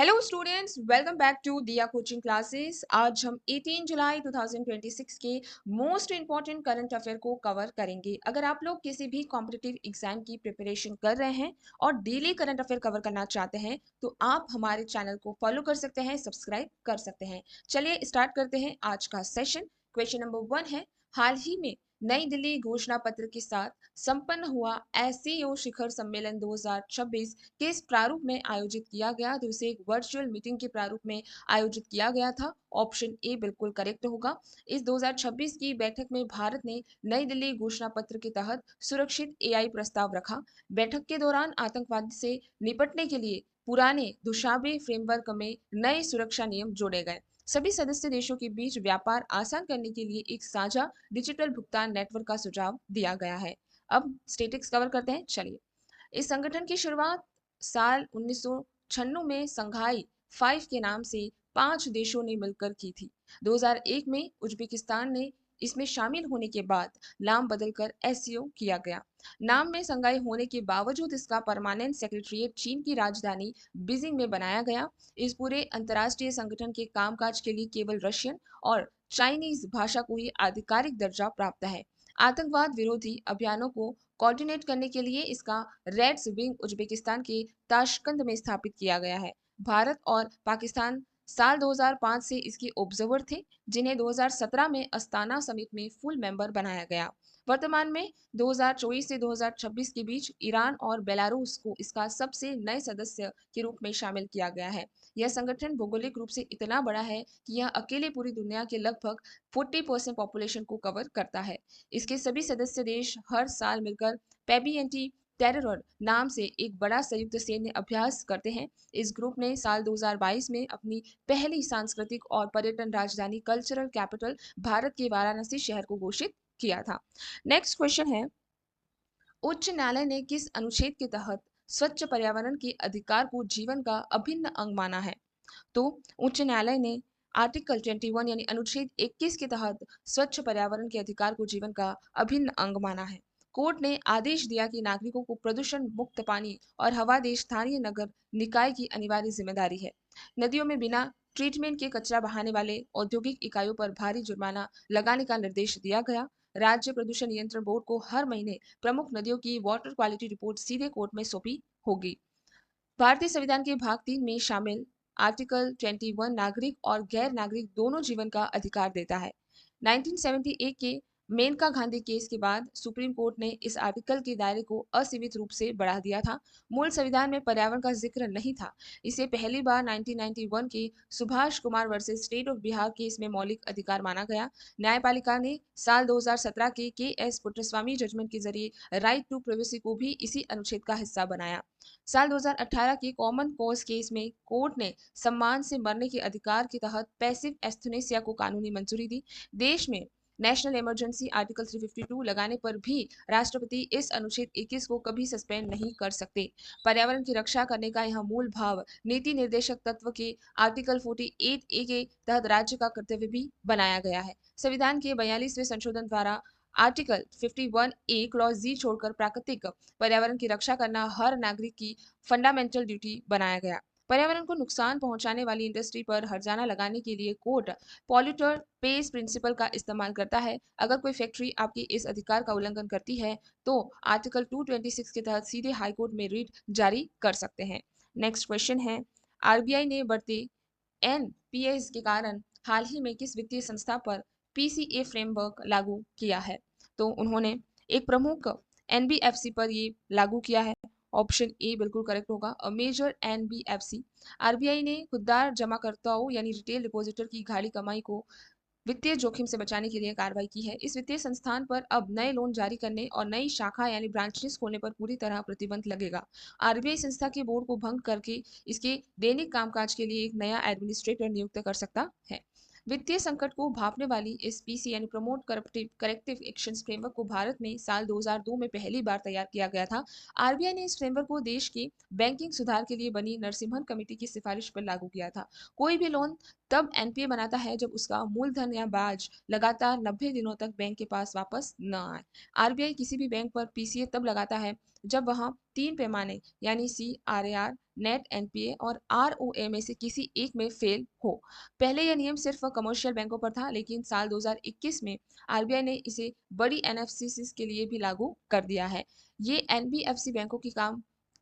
Hello students, welcome back to Diya coaching classes. आज हम 18 जुलाई 2026 के मोस्ट इंपॉर्टेंट करंट अफेयर को कवर करेंगे। अगर आप लोग किसी भी कॉम्पिटिटिव एग्जाम की प्रिपरेशन कर रहे हैं और डेली करंट अफेयर कवर करना चाहते हैं तो आप हमारे चैनल को फॉलो कर सकते हैं, सब्सक्राइब कर सकते हैं। चलिए स्टार्ट करते हैं आज का सेशन। क्वेश्चन नंबर 1 है, हाल ही में नई दिल्ली घोषणा पत्र के साथ संपन्न हुआ एससीओ शिखर सम्मेलन 2026 किस प्रारूप में आयोजित किया गया? तो इसे एक वर्चुअल मीटिंग के प्रारूप में आयोजित किया गया था। ऑप्शन ए बिल्कुल करेक्ट होगा। इस 2026 की बैठक में भारत ने नई दिल्ली घोषणा पत्र के तहत सुरक्षित एआई प्रस्ताव रखा। बैठक के दौरान आतंकवाद से निपटने के लिए पुराने दुशाबे फ्रेमवर्क में नए सुरक्षा नियम जोड़े गए। सभी सदस्य देशों के बीच व्यापार आसान करने के लिए एक साझा डिजिटल भुगतान नेटवर्क का सुझाव दिया गया है। अब स्टेटिक्स कवर करते हैं। चलिए, इस संगठन की शुरुआत साल 1996 में संघाई 5 के नाम से 5 देशों ने मिलकर की थी। 2001 में उज्बेकिस्तान ने इसमें शामिल होने के बाद नाम बदलकर एससीओ किया गया। नाम में संघाई होने के बावजूद इसका परमानेंट सेक्रेटरीट चीन की राजधानी बीजिंग में बनाया गया। इस पूरे अंतर्राष्ट्रीय संगठन के कामकाज के लिए केवल रशियन और चाइनीज भाषा को ही आधिकारिक दर्जा प्राप्त है। आतंकवाद विरोधी अभियानों को कोऑर्डिनेट करने के लिए इसका रेड्स विंग उज्बेकिस्तान के ताशकंद में स्थापित किया गया है। भारत और पाकिस्तान साल 2005 से इसके ऑब्जर्वर थे, जिन्हें 2017 में अस्ताना समिट में फुल मेंबर बनाया गया। वर्तमान में 2024 से 2026 के बीच ईरान और बेलारूस को इसका सबसे नए सदस्य के रूप में शामिल किया गया है। यह संगठन भौगोलिक रूप से इतना बड़ा है कि यह अकेले पूरी दुनिया के लगभग 40% पॉपुलेशन को कवर करता है। इसके सभी सदस्य देश हर साल मिलकर पेबी एंटी टेरर नाम से एक बड़ा संयुक्त सैन्य अभ्यास करते हैं। इस ग्रुप ने साल 2022 में अपनी पहली सांस्कृतिक और पर्यटन राजधानी कल्चरल कैपिटल भारत के वाराणसी शहर को घोषित किया था। नेक्स्ट क्वेश्चन है, उच्च न्यायालय ने किस अनुच्छेद के तहत स्वच्छ पर्यावरण के अधिकार को जीवन का अभिन्न अंग माना है? तो उच्च न्यायालय ने आर्टिकल 21 यानी अनुच्छेद 21 के तहत स्वच्छ पर्यावरण के अधिकार को जीवन का अभिन्न अंग माना है। कोर्ट ने आदेश दिया कि नागरिकों को प्रदूषण मुक्त पानी और हवा देश स्थानीय नगर निकाय की अनिवार्य जिम्मेदारी है। नदियों में बिना ट्रीटमेंट के कचरा बहाने वाले औद्योगिक इकाइयों पर भारी जुर्माना लगाने का निर्देश दिया गया। राज्य प्रदूषण नियंत्रण बोर्ड को हर महीने प्रमुख नदियों की वाटर क्वालिटी रिपोर्ट सीधे कोर्ट में सौंपी होगी। भारतीय संविधान के भाग 3 में शामिल आर्टिकल 21 नागरिक और गैर नागरिक दोनों जीवन का अधिकार देता है। 1978 के मेनका गांधी केस के बाद सुप्रीम कोर्ट ने इस आर्टिकल के दायरे को असीमित रूप से बढ़ा दिया था। मूल संविधान में पर्यावरण का जिक्र नहीं था। इसे पहली बार 1991 के Subhash Kumar versus state of Bihar case में मौलिक अधिकार माना गया। न्यायपालिका ने साल 2017 के एस पुट्टस्वामी जजमेंट के जरिए राइट टू प्राइवेसी को भी इसी अनुच्छेद का हिस्सा बनाया। साल 2018 के कॉमन कॉज केस में कोर्ट ने सम्मान से मरने के अधिकार के तहत पैसिव एस्थनेसिया को कानूनी मंजूरी दी। देश में नेशनल इमरजेंसी आर्टिकल 352 लगाने पर भी राष्ट्रपति इस अनुच्छेद 21 को कभी सस्पेंड नहीं कर सकते। पर्यावरण की रक्षा करने का यह मूल भाव नीति निर्देशक तत्व के आर्टिकल 48 ए के तहत राज्य का कर्तव्य भी बनाया गया है। संविधान के 42वें संशोधन द्वारा आर्टिकल 51 ए क्लॉज जी छोड़कर प्राकृतिक पर्यावरण की रक्षा करना हर नागरिक की फंडामेंटल ड्यूटी बनाया गया। पर्यावरण को नुकसान पहुंचाने वाली इंडस्ट्री पर हर्जाना लगाने के लिए कोर्ट पॉल्यूटर पेज प्रिंसिपल का इस्तेमाल करता है। अगर कोई फैक्ट्री आपकी इस अधिकार का उल्लंघन करती है तो आर्टिकल 226 के तहत सीधे हाईकोर्ट में रिट जारी कर सकते हैं। नेक्स्ट क्वेश्चन है, आरबीआई ने बढ़ते एनपीएस के कारण हाल ही में किस वित्तीय संस्था पर पीसीए फ्रेमवर्क लागू किया है? तो उन्होंने एक प्रमुख एनबीएफसी पर ये लागू किया है। ऑप्शन ए बिल्कुल करेक्ट होगा, अ मेजर एनबीएफसी। आरबीआई ने खुददार जमाकर्ताओं यानी रिटेल डिपॉजिटर की गाढ़ी कमाई को वित्तीय जोखिम से बचाने के लिए कार्रवाई की है। इस वित्तीय संस्थान पर अब नए लोन जारी करने और नई शाखा यानी ब्रांचेस खोलने पर पूरी तरह प्रतिबंध लगेगा। आरबीआई संस्था के बोर्ड को भंग करके इसके दैनिक कामकाज के लिए एक नया एडमिनिस्ट्रेटर नियुक्त कर सकता है। वित्तीय संकट को भांपने वाली इस पीसी यानी प्रमोट करेक्टिव एक्शन फ्रेमवर्क को भारत में साल 2002 में पहली बार तैयार किया गया था। आरबीआई ने इस फ्रेमवर्क को देश की बैंकिंग सुधार के लिए बनी नरसिम्हन कमेटी की सिफारिश पर लागू किया था। कोई भी लोन तब एनपीए बनाता है जब उसका मूलधन या ब्याज लगातार 90 दिनों तक बैंक के पास वापस न आए। आरबीआई किसी भी बैंक पर पीसीए तब लगाता है जब वह तीन पैमाने यानी सीआरएआर, नेट एनपीए और आरओए में से किसी एक में फेल हो। पहले यह नियम सिर्फ कमर्शियल बैंकों पर था, लेकिन साल 2021 में आरबीआई ने इसे बड़ी एनएफसीसी के लिए भी लागू कर दिया है। ये एनबीएफसी बैंकों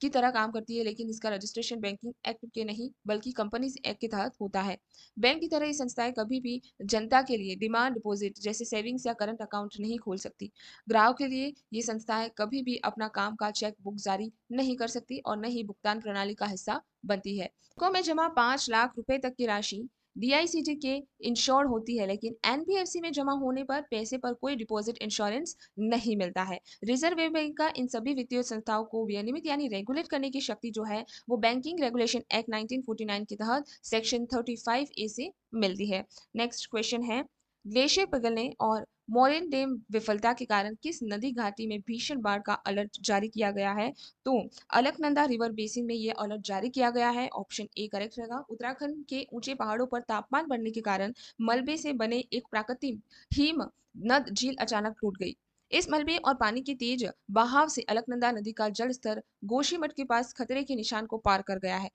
की तरह काम करती है, लेकिन इसका रजिस्ट्रेशन बैंकिंग एक्ट के नहीं बल्कि कंपनीज एक्ट के तहत होता है। बैंक की तरह ये संस्थाएं कभी भी जनता के लिए डिमांड डिपॉजिट जैसे सेविंग्स या करंट अकाउंट नहीं खोल सकती। ग्राहक के लिए ये संस्थाएं कभी भी अपना काम का चेक बुक जारी नहीं कर सकती और न ही भुगतान प्रणाली का हिस्सा बनती है। बैंकों में जमा 5 लाख रुपए तक की राशि डीआईसीटी के इंश्योर्ड होती है, लेकिन एनबीएफसी में जमा होने पर पैसे पर कोई डिपॉजिट इंश्योरेंस नहीं मिलता है। रिजर्व बैंक का इन सभी वित्तीय संस्थाओं को विनियमित यानी रेगुलेट करने की शक्ति जो है वो बैंकिंग रेगुलेशन एक्ट 1949 के तहत सेक्शन 35A से मिलती है। नेक्स्ट क्वेश्चन है, ग्लेशियर पिघलने और मोरेन डैम विफलता के कारण किस नदी घाटी में भीषण बाढ़ का अलर्ट जारी किया गया है? तो अलकनंदा रिवर बेसिन में यह अलर्ट जारी किया गया है। ऑप्शन ए करेक्ट रहेगा। उत्तराखंड के ऊंचे पहाड़ों पर तापमान बढ़ने के कारण मलबे से बने एक प्राकृतिक हिम नद झील अचानक टूट गई। इस मलबे और पानी के तेज बहाव से अलकनंदा नदी का जल स्तर गोशीमठ के पास खतरे के निशान को पार कर गया है।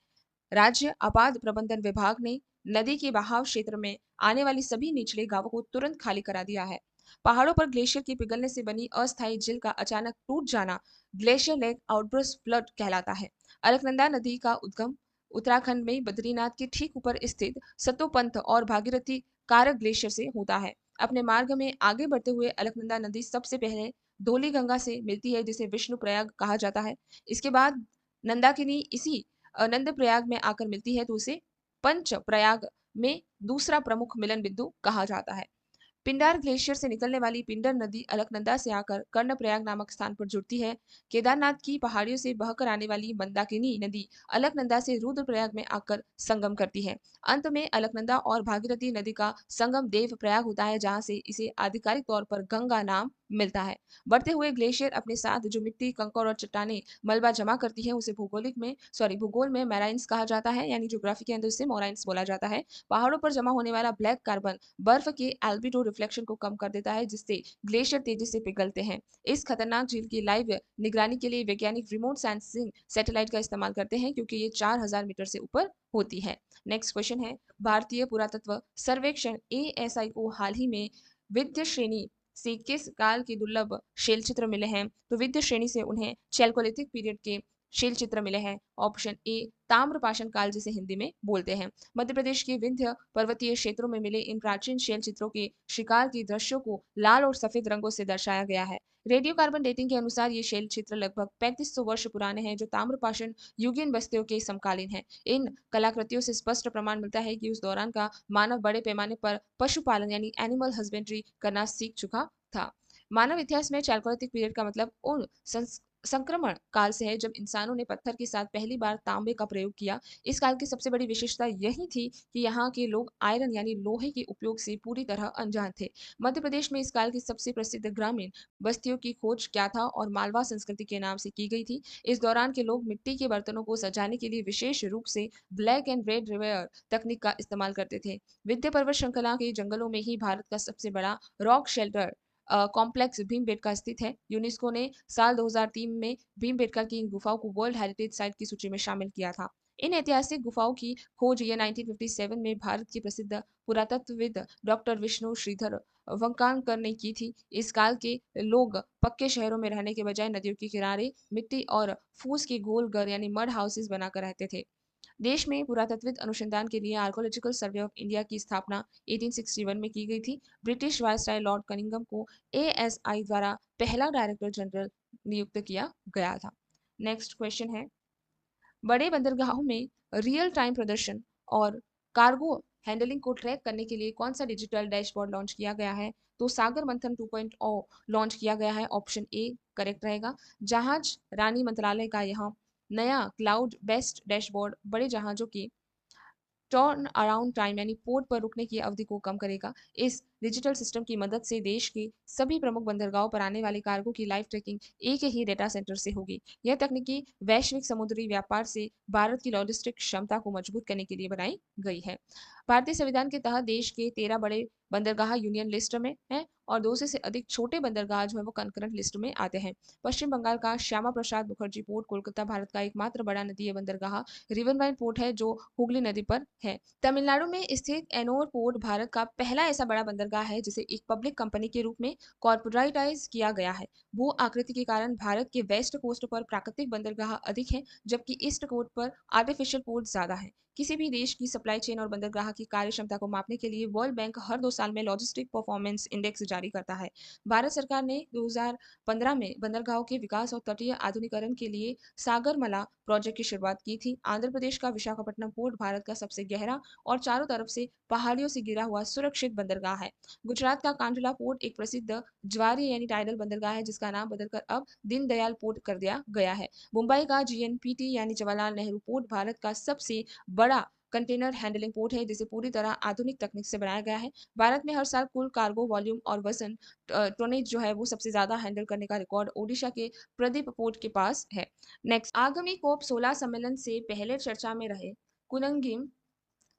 राज्य आपदा प्रबंधन विभाग ने नदी के बहाव क्षेत्र में आने वाली सभी निचले गांवों को तुरंत खाली करा दिया है। पहाड़ों पर ग्लेशियर के पिघलने से बनी अस्थायी झील का अचानक टूट जाना ग्लेशियर लेक आउटबर्स्ट फ्लड कहलाता है। अलकनंदा नदी का उद्गम उत्तराखंड में बद्रीनाथ के ठीक ऊपर स्थित सतोपंथ और भागीरथी कारक ग्लेशियर से होता है। अपने मार्ग में आगे बढ़ते हुए अलकनंदा नदी सबसे पहले धौली गंगा से मिलती है, जिसे विष्णु प्रयाग कहा जाता है। इसके बाद नंदाकिनी इसी नंद प्रयाग में आकर मिलती है, तो उसे पंच प्रयाग में दूसरा प्रमुख मिलन बिंदु कहा जाता है। पिंडार ग्लेशियर से निकलने वाली पिंडर नदी अलकनंदा से आकर कर्णप्रयाग नामक स्थान पर जुड़ती है। केदारनाथ की पहाड़ियों से बहकर आने वाली मंदाकिनी नदी अलकनंदा से रुद्रप्रयाग में आकर संगम करती है। अंत में अलकनंदा और भागीरथी नदी का संगम देव प्रयाग होता है, जहां से इसे आधिकारिक तौर पर गंगा नाम मिलता है। बढ़ते हुए ग्लेशियर अपने साथ जो मिट्टी, कंकड़ और चट्टाने मलबा जमा करती है उसे भूगोल में मैराइन्स कहा जाता है, यानी ज्योग्राफी के अंदर उसे मोराइन्स बोला जाता है। पहाड़ों पर जमा होने वाला ब्लैक कार्बन बर्फ के एल्बिडो रिफ्लेक्शन को कम कर देता है, जिससे ग्लेशियर तेजी से पिघलते हैं। इस खतरनाक झील की लाइव निगरानी के लिए वैज्ञानिक रिमोट सेंसिंग सैटेलाइट का इस्तेमाल करते हैं, क्योंकि ये 4000 मीटर से ऊपर होती है। नेक्स्ट क्वेश्चन है, भारतीय पुरातत्व सर्वेक्षण एएसआई को हाल ही में विद्य श्रेणी से किस काल के दुर्लभ शैल चित्र मिले हैं? तो विद्य श्रेणी से उन्हें चैल्कोलिथिक पीरियड के शैल चित्र मिले हैं। ऑप्शन ए ताम्रपाषाण काल, जिसे हिंदी में बोलते हैं। मध्य प्रदेश के विंध्य पर्वतीय क्षेत्रों में मिले इन प्राचीन शैल चित्रों के शिकार के दृश्यों को लाल और सफेद रंगों से दर्शाया गया है। रेडियो कार्बन डेटिंग के अनुसार ये शैल चित्र लगभग 3500 वर्ष पुराने हैं, जो ताम्रपाषाण युगीन बस्तियों के समकालीन हैं। इन कलाकृतियों से स्पष्ट प्रमाण मिलता है कि उस दौरान का मानव बड़े पैमाने पर पशुपालन यानी एनिमल हस्बेंड्री करना सीख चुका था। मानव इतिहास में चैल्कोलिथिक पीरियड का मतलब उन संक्रमण काल से है जब इंसानों ने पत्थर के साथ पहली बार तांबे का प्रयोग किया। इस काल की सबसे बड़ी विशेषता यही थी कि यहाँ के लोग आयरन यानी लोहे के उपयोग से पूरी तरह अनजान थे। मध्य प्रदेश में इस काल की सबसे प्रसिद्ध ग्रामीण बस्तियों की खोज क्या था और मालवा संस्कृति के नाम से की गई थी। इस दौरान के लोग मिट्टी के बर्तनों को सजाने के लिए विशेष रूप से ब्लैक एंड रेड रिवेयर तकनीक का इस्तेमाल करते थे। विंध्य पर्वत श्रृंखला के जंगलों में ही भारत का सबसे बड़ा रॉक शेल्टर कॉम्प्लेक्स भीमबेटका स्थित है। यूनेस्को ने साल 2003 में भीमबेटका की इन गुफाओं को वर्ल्ड हेरिटेज साइट की सूची में शामिल किया था। इन ऐतिहासिक गुफाओं की खोज ये 1957 में भारत के प्रसिद्ध पुरातत्वविद डॉक्टर विष्णु श्रीधर वंकाणकर ने की थी। इस काल के लोग पक्के शहरों में रहने के बजाय नदियों के किनारे मिट्टी और फूस के गोल घर यानी मड हाउसेस बनाकर रहते थे। देश में पुरातत्विक अनुसंधान के लिए आर्कोलॉजिकल सर्वे ऑफ इंडिया की स्थापना 1861 में की गई थी। ब्रिटिश वायसराय लॉर्ड कनिंघम को एएसआई द्वारा पहला डायरेक्टर जनरल नियुक्त किया गया था। नेक्स्ट क्वेश्चन है, बड़े बंदरगाहों में रियल टाइम प्रदर्शन और कार्गो हैंडलिंग को ट्रैक करने के लिए कौन सा डिजिटल डैशबोर्ड लॉन्च किया गया है? तो सागर मंथन 2.0 लॉन्च किया गया है। ऑप्शन ए करेक्ट रहेगा। जहाज रानी मंत्रालय का यह नया क्लाउड बेस्ड डैशबोर्ड बड़े जहाजों की टर्न अराउंड टाइम यानी पोर्ट पर रुकने की अवधि को कम करेगा। इस डिजिटल सिस्टम की मदद से देश के सभी प्रमुख बंदरगाहों पर आने वाली कार्गो की लाइव ट्रैकिंग एक ही डेटा सेंटर से होगी। यह तकनीकी वैश्विक समुद्री व्यापार से भारत की लॉजिस्टिक क्षमता को मजबूत करने के लिए बनाई गई है। भारतीय संविधान के तहत देश के 13 बड़े बंदरगाह यूनियन लिस्ट में हैं और 200 से अधिक छोटे बंदरगाह जो है वो कंकरेंट लिस्ट में आते हैं। पश्चिम बंगाल का श्यामा प्रसाद मुखर्जी पोर्ट कोलकाता भारत का एकमात्र बड़ा नदीय बंदरगाह रिवरवाइन पोर्ट है जो हुगली नदी पर है। तमिलनाडु में स्थित एनोर पोर्ट भारत का पहला ऐसा बड़ा बंदरगाह है जिसे एक पब्लिक कंपनी के रूप में कॉर्पोरेटाइज किया गया है। भू आकृति के कारण भारत के वेस्ट कोस्ट पर प्राकृतिक बंदरगाह अधिक हैं जबकि ईस्ट कोस्ट पर आर्टिफिशियल पोर्ट ज्यादा है। किसी भी देश की सप्लाई चेन और बंदरगाह की कार्य क्षमता को मापने के लिए वर्ल्ड बैंक हर 2 साल में लॉजिस्टिक परफॉर्मेंस इंडेक्स जारी करता है। भारत सरकार ने 2015 में बंदरगाहों के विकास और तटीय आधुनिकीकरण के लिए सागरमाला प्रोजेक्ट की शुरुआत की थी। आंध्र प्रदेश का विशाखापट्टनम पोर्ट भारत का सबसे गहरा और चारों तरफ से पहाड़ियों से घिरा हुआ सुरक्षित बंदरगाह है। गुजरात का कांडला पोर्ट एक प्रसिद्ध ज्वारी यानी टाइडल बंदरगाह है जिसका नाम बदलकर अब दीनदयाल पोर्ट कर दिया गया है। मुंबई का जीएनपीटी यानी जवाहरलाल नेहरू पोर्ट भारत का सबसे बड़ा कंटेनर हैंडलिंग पोर्ट है जिसे पूरी तरह आधुनिक तकनीक से बनाया गया है। भारत में हर साल कुल कार्गो वॉल्यूम और वजन टोनेज जो है वो सबसे ज्यादा हैंडल करने का रिकॉर्ड ओडिशा के प्रदीप पोर्ट के पास है। नेक्स्ट, आगामी कोप 16 सम्मेलन से पहले चर्चा में रहे कुनंगिम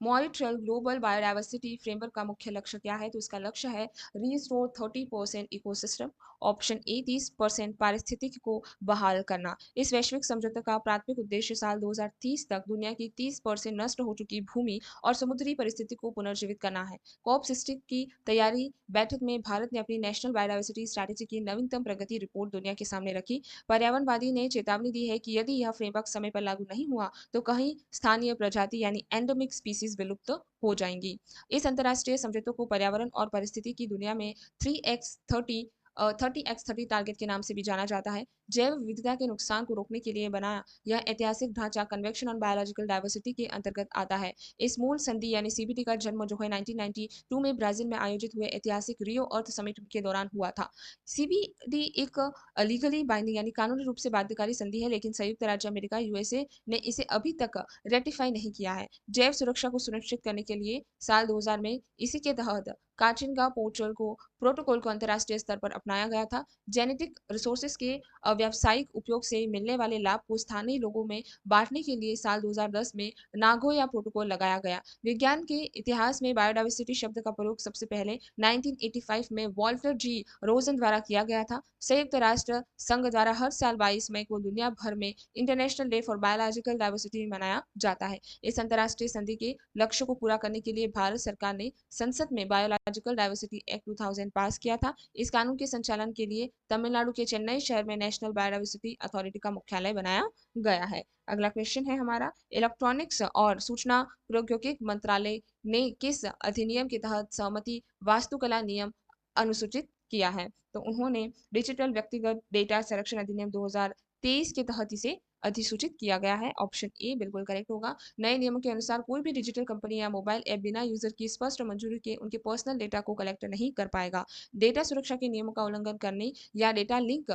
मॉरिट्रल ग्लोबल बायोडाइवर्सिटी फ्रेमवर्क का मुख्य लक्ष्य क्या है? तो इसका लक्ष्य है रीस्टोर 30% इकोसिस्टम, ऑप्शन ए 30% पारिस्थितिकी को बहाल करना। इस वैश्विक समझौते का प्राथमिक उद्देश्य साल 2030 तक दुनिया की 30% नष्ट हो चुकी भूमि और समुद्री परिस्थिति को पुनर्जीवित करना है। कॉप 16 की तैयारी बैठक में भारत ने अपनी नेशनल बायोडाइवर्सिटी स्ट्रैटेजी की नवीनतम प्रगति रिपोर्ट दुनिया के सामने रखी। पर्यावरणवादी ने चेतावनी दी है कि यदि यह फ्रेमवर्क समय पर लागू नहीं हुआ तो कहीं स्थानीय प्रजाति यानी एंडेमिक स्पीसीज विलुप्त हो जाएंगी। इस अंतर्राष्ट्रीय समझौतों को पर्यावरण और परिस्थिति की दुनिया में 30x30 टारगेट के नाम से भी जाना जाता है। जैव विविधता के नुकसान को रोकने के लिए बनाया यह ऐतिहासिक ढांचा कन्वेंशन ऑन बायोलॉजिकल डाइवर्सिटी के अंतर्गत आता है। इस मूल संधि यानी सीबीडी का जन्म जो है 1992 में ब्राजील में आयोजित हुए ऐतिहासिक रियो अर्थ समिट के दौरान हुआ था। सीबीडी एक लीगली बाइंडिंग यानी कानूनी रूप से बाध्यकारी संधि है लेकिन संयुक्त राज्य अमेरिका यूएसए ने इसे अभी तक रेटिफाई नहीं किया है। जैव सुरक्षा को सुनिश्चित करने के लिए साल 2000 में इसी के तहत काचिनगा प्रोटोकॉल को अंतर्राष्ट्रीय स्तर पर अपनाया गया था। जेनेटिक रिसोर्सेज के व्यावसायिक उपयोग से मिलने वाले लाभ को स्थानीय लोगों में बांटने के लिए साल 2010 में नागोया प्रोटोकॉल लगाया गया। विज्ञान के इतिहास में बायोडाइवर्सिटी शब्द का प्रयोग सबसे पहले 1985 में वॉल्टर जी रोजन द्वारा किया गया था। संयुक्त राष्ट्र संघ द्वारा हर साल 22 मई को दुनिया भर में international day for biological diversity मनाया जाता है। इस अंतर्राष्ट्रीय संधि के लक्ष्य को पूरा करने के लिए भारत सरकार ने संसद में बायोलॉजिकल डाइवर्सिटी एक्ट 2000 पास किया था। इस कानून के संचालन के लिए तमिलनाडु के चेन्नई शहर में नेशनल बायोडाइवर्सिटी अथॉरिटी का मुख्यालय बनाया गया है। अगला क्वेश्चन है हमारा, इलेक्ट्रॉनिक्स और सूचना प्रौद्योगिकी मंत्रालय ने किस अधिनियम के तहत सहमति वास्तुकला नियम अनुसूचित किया है? तो उन्होंने डिजिटल व्यक्तिगत डेटा संरक्षण अधिनियम 2023 के तहत इसे अधिसूचित किया गया है। ऑप्शन ए बिल्कुल करेक्ट होगा। नए नियमों के अनुसार कोई भी डिजिटल कंपनी या मोबाइल ऐप बिना यूजर की स्पष्ट मंजूरी के उनके पर्सनल डेटा को कलेक्ट नहीं कर पाएगा। डेटा सुरक्षा के नियमों का उल्लंघन करने या डेटा लीक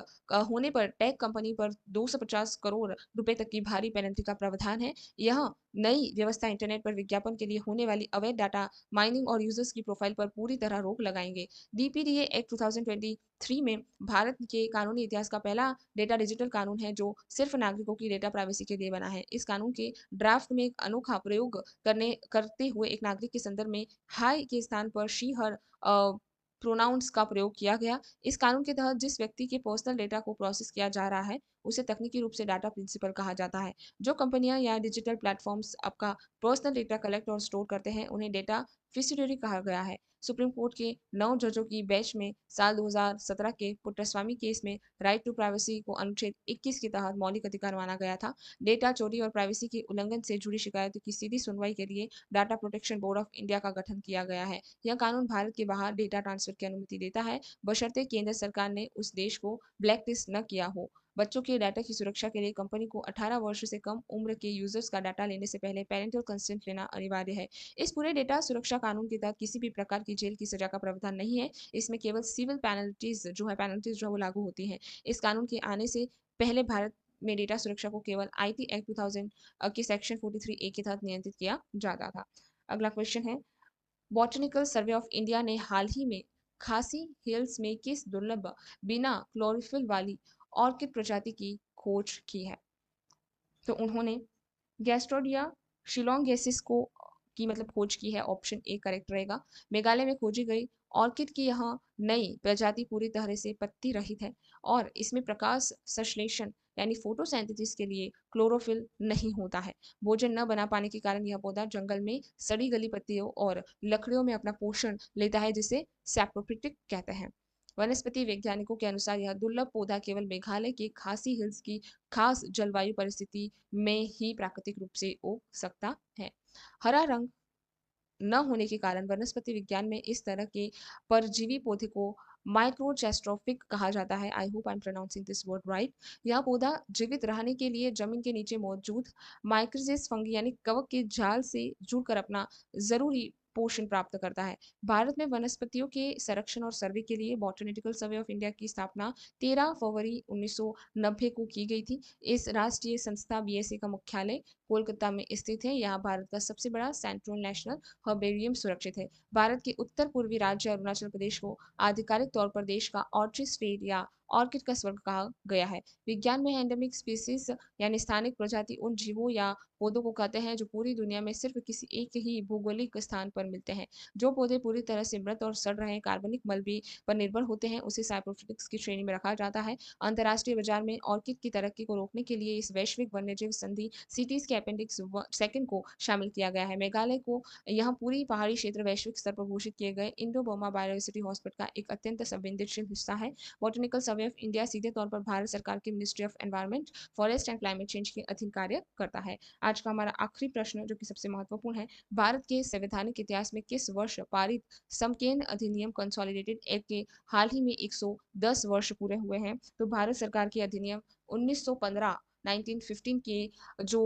होने पर टेक कंपनी पर 250 करोड़ रुपए तक की भारी पेनल्टी का प्रावधान है। यह नई व्यवस्था इंटरनेट पर विज्ञापन के लिए होने वाली अवैध डाटा माइनिंग और यूजर्स की प्रोफाइल पर पूरी तरह रोक लगाएंगे। डीपीडीए एक्ट 2023 में भारत के कानूनी इतिहास का पहला डेटा डिजिटल कानून है जो सिर्फ नागरिकों की डेटा प्राइवेसी के लिए बना है। इस कानून के ड्राफ्ट में एक अनोखा प्रयोग करते हुए एक नागरिक के संदर्भ में हाई के स्थान पर शी हर प्रोनाउंस का प्रयोग किया गया। इस कानून के तहत जिस व्यक्ति के पर्सनल डेटा को प्रोसेस किया जा रहा है उसे तकनीकी रूप से डाटा प्रिंसिपल कहा जाता है। जो कंपनियां या डिजिटल प्लेटफॉर्म्स आपका पर्सनल डेटा कलेक्ट और स्टोर करते हैं उन्हें डेटा फिस्यूडरी कहा गया है। सुप्रीम कोर्ट के 9 जजों की बेंच में साल 2017 के पुट्टस्वामी केस में राइट टू प्राइवेसी को अनुच्छेद 21 के तहत मौलिक अधिकार माना गया था। डेटा चोरी और प्राइवेसी के उल्लंघन से जुड़ी शिकायतों की सीधी सुनवाई के लिए data protection board of India का गठन किया गया है। यह कानून भारत के बाहर डेटा ट्रांसफर की अनुमति देता है बशर्ते केंद्र सरकार ने उस देश को ब्लैकलिस्ट न किया हो। बच्चों के डाटा की सुरक्षा के लिए कंपनी को 18 वर्ष से कम उम्र के यूजर्स का डाटा लेने से पहले पेरेंटल कंसेंट लेना अनिवार्य है। इस पूरे डेटा सुरक्षा कानून के तहत किसी भी प्रकार की जेल की सजा का प्रावधान नहीं है। इसमें केवल सिविल पेनल्टीज जो है वो लागू होती हैं। इस कानून के आने से पहले भारत में डेटा सुरक्षा को केवल आईटी एक्ट 2000 के सेक्शन 43 ए के तहत नियंत्रित किया जाता था। अगला क्वेश्चन है, बॉटनिकल सर्वे ऑफ इंडिया ने हाल ही में खासी हिल्स में किस दुर्लभ बिना क्लोरोफिल वाली ऑर्किड प्रजाति की खोज की है? तो उन्होंने गैस्ट्रोडिया शिलोंगेसिस को की मतलब खोज की है। ऑप्शन ए करेक्ट रहेगा। मेघालय में खोजी गई ऑर्किड की यह नई प्रजाति पूरी तरह से पत्ती रहित है और इसमें प्रकाश संश्लेषण यानी फोटोसिंथेसिस के लिए क्लोरोफिल नहीं होता है। भोजन न बना पाने के कारण यह पौधा जंगल में सड़ी गली पत्तियों और लकड़ियों में अपना पोषण लेता है, जिसे सैप्रोफिटिक कहते हैं। वनस्पति वैज्ञानिकों के अनुसार यह दुर्लभ पौधा केवल मेघालय के खासी हिल्स की खास जलवायु परिस्थिति में ही प्राकृतिक रूप से उग सकता है। हरा रंग न होने के कारण वनस्पति विज्ञान में इस तरह के परजीवी पौधे को माइक्रोचेस्ट्रोफिक कहा जाता है। I hope I am pronouncing this word right. यह पौधा जीवित रहने के लिए जमीन के नीचे मौजूद माइक्रोजेस फंगी यानी कवक के जाल से जुड़कर अपना जरूरी पोषण प्राप्त करता है। भारत में वनस्पतियों के संरक्षण और सर्वे के लिए बॉटनिकल सर्वे ऑफ इंडिया की स्थापना 13 फरवरी 1990 को की गई थी। इस राष्ट्रीय संस्था बीएसए का मुख्यालय कोलकाता में स्थित है। यहाँ भारत का सबसे बड़ा सेंट्रल नेशनल हर्बेरियम सुरक्षित है। भारत के उत्तर पूर्वी राज्य अरुणाचल प्रदेश को आधिकारिक तौर पर देश का ऑर्चिड स्टेट या ऑर्किड का स्वर्ग कहा गया है। विज्ञान में एंडेमिक स्पीसीज यानी स्थानिक प्रजाति उन जीवों या पौधों को कहते हैं जो पूरी दुनिया में सिर्फ किसी एक ही भौगोलिक स्थान पर मिलते हैं। जो पौधे पूरी तरह से मृत और सड़ रहे कार्बनिक मलबे पर निर्भर होते हैं उसे साइप्रोफिटिक्स की श्रेणी में रखा जाता है। अंतर्राष्ट्रीय बाजार में ऑर्किड की तरक्की को रोकने के लिए इस वैश्विक वन्यजीव संधि सीटीज के अपेंडिक्स सेकंड को शामिल किया गया है। मेघालय को यहाँ पूरी पहाड़ी क्षेत्र वैश्विक स्तर पर घोषित किए गए इंडो बर्मा बायोडायवर्सिटी हॉटस्पॉट का एक अत्यंत संवेदनशील हिस्सा है। बॉटनिकल सर्वे ऑफ इंडिया सीधे तौर पर भारत सरकार की ministry of environment, forest and climate change के अधीन कार्य करता है। आज का हमारा आखिरी प्रश्न जो कि सबसे महत्वपूर्ण है, भारत के संवैधानिक इतिहास में किस वर्ष पारित समकेन अधिनियम कंसोलिडेटेड एक्ट के हाल ही में 110 वर्ष पूरे हुए हैं? तो भारत सरकार की अधिनियम 1915 1915 के जो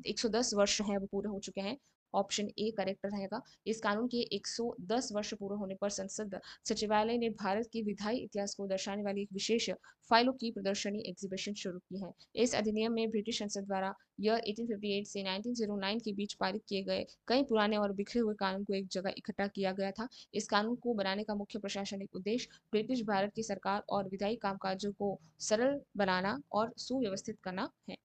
110 वर्ष हैं वो पूरे हो चुके हैं। ऑप्शन ए करेक्ट रहेगा। इस कानून के 110 वर्ष पूरे होने पर संसद सचिवालय ने भारत के विधायी इतिहास को दर्शाने वाली एक विशेष फाइलों की प्रदर्शनी एग्जीबिशन शुरू की है। इस अधिनियम में ब्रिटिश संसद द्वारा ईयर 1858 से 1909 के बीच पारित किए गए कई पुराने और बिखरे हुए कानून को एक जगह इकट्ठा किया गया था। इस कानून को बनाने का मुख्य प्रशासनिक उद्देश्य ब्रिटिश भारत की सरकार और विधायी कामकाजों को सरल बनाना और सुव्यवस्थित करना है।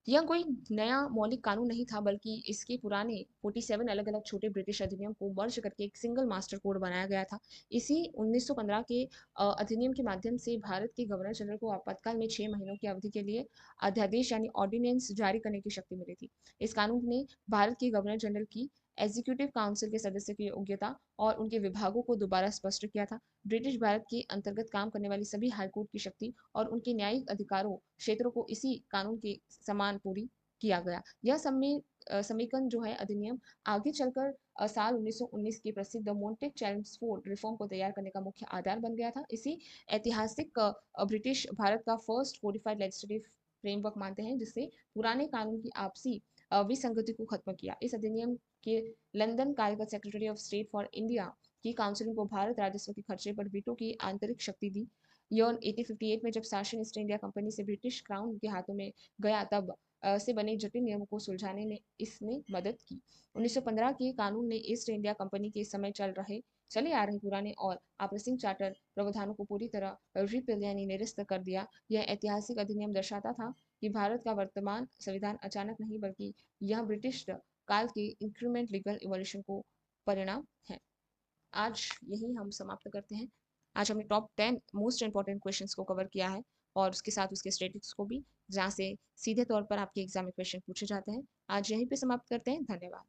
यह कोई नया मौलिक कानून नहीं था, बल्कि इसके पुराने 47 अलग अलग छोटे ब्रिटिश अधिनियम को मर्ज करके एक सिंगल मास्टर कोड बनाया गया था। इसी 1915 के अधिनियम के माध्यम से भारत के गवर्नर जनरल को आपातकाल में 6 महीनों की अवधि के लिए अध्यादेश यानी ऑर्डिनेंस जारी करने की शक्ति मिली थी। इस कानून ने भारत के गवर्नर जनरल की एग्जीक्यूटिव काउंसिल के सदस्य की योग्यता और उनके विभागों को दोबारा स्पष्ट किया था। ब्रिटिश भारत के अंतर्गत काम करने वाली सभी हाईकोर्ट की शक्ति और उनके न्यायिक अधिकारों क्षेत्रों को इसी कानून के समान पूरी किया गया। यह समीकरण जो है अधिनियम आगे चलकर साल 1919 के प्रसिद्ध मोंटेक चेम्सफोर्ड रिफॉर्म को तैयार करने का मुख्य आधार बन गया था। इसी ऐतिहासिक ब्रिटिश भारत का फर्स्ट कोडिफाइड लेजिस्लेटिव फ्रेमवर्क मानते हैं, जिससे पुराने कानून की आपसी विसंगति को खत्म किया। इस अधिनियम के लंदन कार्यगत secretary of state for India की काउंसिलिंग को भारत राजस्व के खर्चे पर वीटो की आंतरिक शक्ति दी। ईयर 1858 में जब शासन ईस्ट इंडिया कंपनी से ब्रिटिश क्राउन के हाथों में गया, तब से बने जटिल नियमों को सुलझाने में इसने मदद की। 1915 के कानून ने ईस्ट इंडिया कंपनी के समय चले आ रहे पुराने और अप्रासंगिक चार्टर प्रावधानों को पूरी तरह रिपेल यानी निरस्त कर दिया। यह ऐतिहासिक अधिनियम दर्शाता था कि भारत का वर्तमान संविधान अचानक नहीं, बल्कि यह ब्रिटिश काल के इंक्रीमेंट लीगल इवोल्यूशन को परिणाम है। आज यही हम समाप्त करते हैं। आज हमने टॉप 10 मोस्ट इंपॉर्टेंट क्वेश्चंस को कवर किया है और उसके साथ उसके स्टेटिक्स को भी, जहाँ से सीधे तौर पर आपके एग्जाम में क्वेश्चन पूछे जाते हैं। आज यहीं पे समाप्त करते हैं। धन्यवाद।